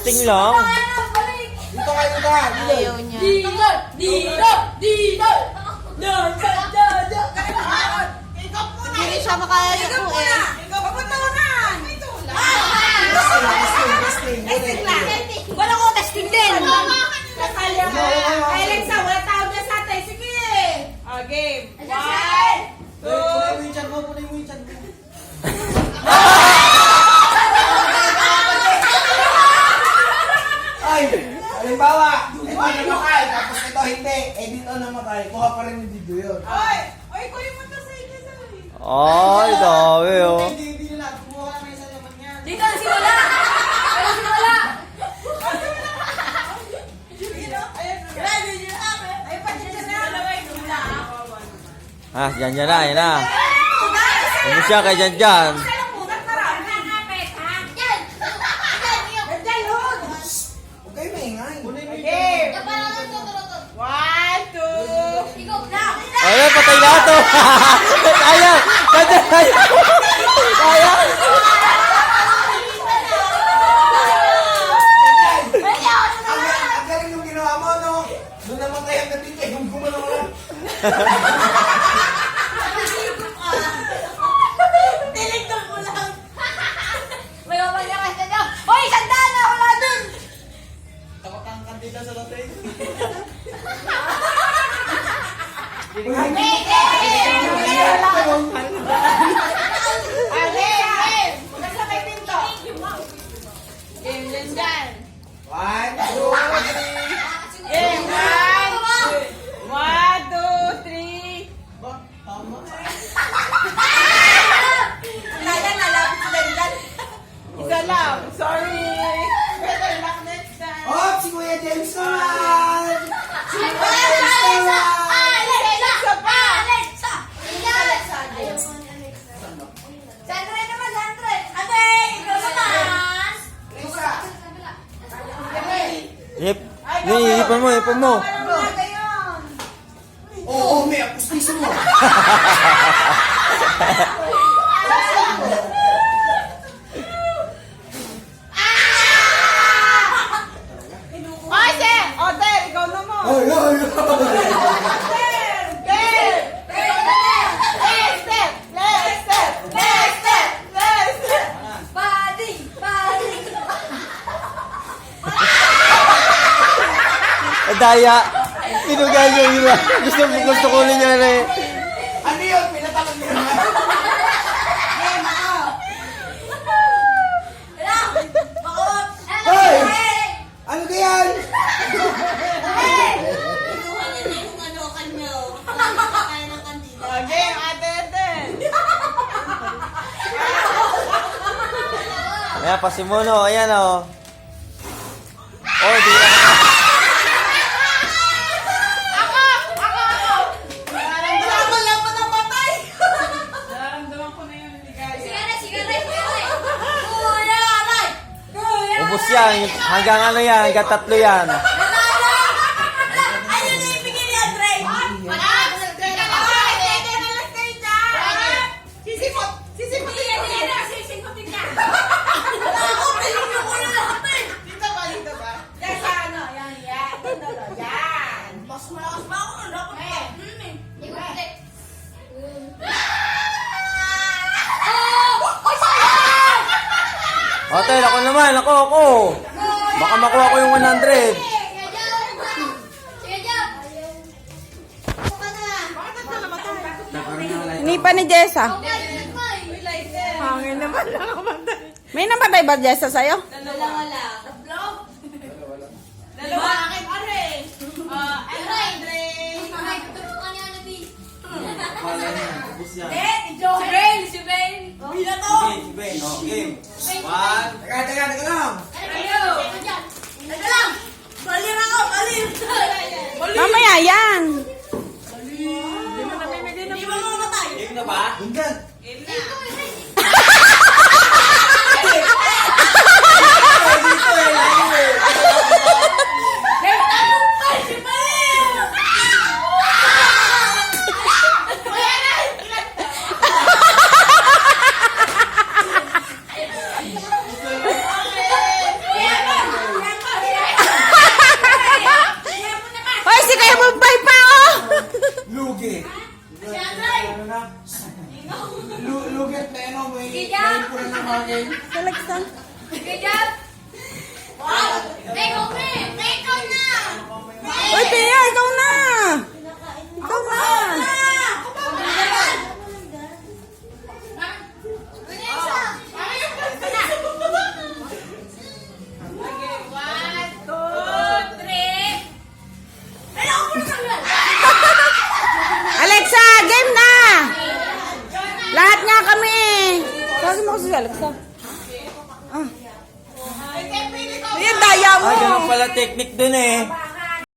Testing lang. Dito kayo na. Ayaw niya. Hindi siya makayayuko eh. Wala ko testing din. Alexa, wala tawag na sa atin. Sige. Game. Punin mo yung chan mo, punin mo yung chan mo. Ay, halimbawa, ito namatay, tapos ito hindi. Eh, dito namatay. Kuha pa rin yung video yun. Oy, kunin mo to sa inyo sa Ay, dami oh. Hindi nila. Kumuha ka na isa naman yan. Dito na si Wala. Wala si Wala. Ah, dyan na, yan na. Ano siya kay dyan dyan? Huwag kayo maingay. Game. 1, 2. Ayun, patay na ito. Sayang. Sayang. Sayang. Ang galing yung ginawa mo, no? Doon namatay ang nandito, yung gumano mo. May mamalyakas na daw. Hoy, sandaan na! Wala dun! Takot ang kandila sa lote. Game din dyan. 1, 2, 3. Game 1, 2, 3. Ba, tama. Kaya nalapit sila dyan. Isa lang. Sorry. Better luck next time. Oh, si Kuya James naman! Si Kuya James naman! Alexa! Alexa! Alexa! Sandra naman, Sandra! Ate! Ikaw naman! Lisa! Ip. Ipon mo, ipon mo. Oo, may apustiso mo. Oy, Sir! Oder, ikaw naman. Ay, ay, ay. Game! Next step! Next step! Next step! Next step! Body! Body! Daya. Pinugal niya yun. Gusto ko niya na eh. Ano yun? Pinatalon niyo naman. Wala! Bakot! Hoy! Ano ka yan? Game, ate, ate. Ayan, pasimuno. Ayan oh. Oh, di na. Nararamdaman ko na yung ligaya. Sigara! Kuya! Aray! Kuya! Ubus yan. Hanggang ano yan. Hanggang 3 yan. Ayun na ibigay ni Andre! Sisimutin ka! Ako, piling ko na lahat eh! Dito ba? Dito ba? Yan sa ano, yan. Yan! Mas malakas ba ako? Dapat ba? Oh, sayang! Ate, ako naman. Ako. Baka makuha ko yung 100. Hindi pa ni Jessa. Hangin naman nakamatay. May namatay ba Jessa sa'yo? Dalawa lang. Dalawa akin, are. Andre. Si Ben! Bilang to! Game. Teka lang. Teka lang! Balir ako! Balir! Mamaya yan. Hindi mo mamatay! Game na ba? Hanggang. Game na. Si Alexa. Ganyan. Wow. Teko, me. Teko na. Uy, Tia, ikaw na! Ikaw na! Alexa, game na! Lahat nga kami! Tawagin mo kasi si Alexa. Ah. Ayan, daya mo! Ah, ganun pala technique dun eh.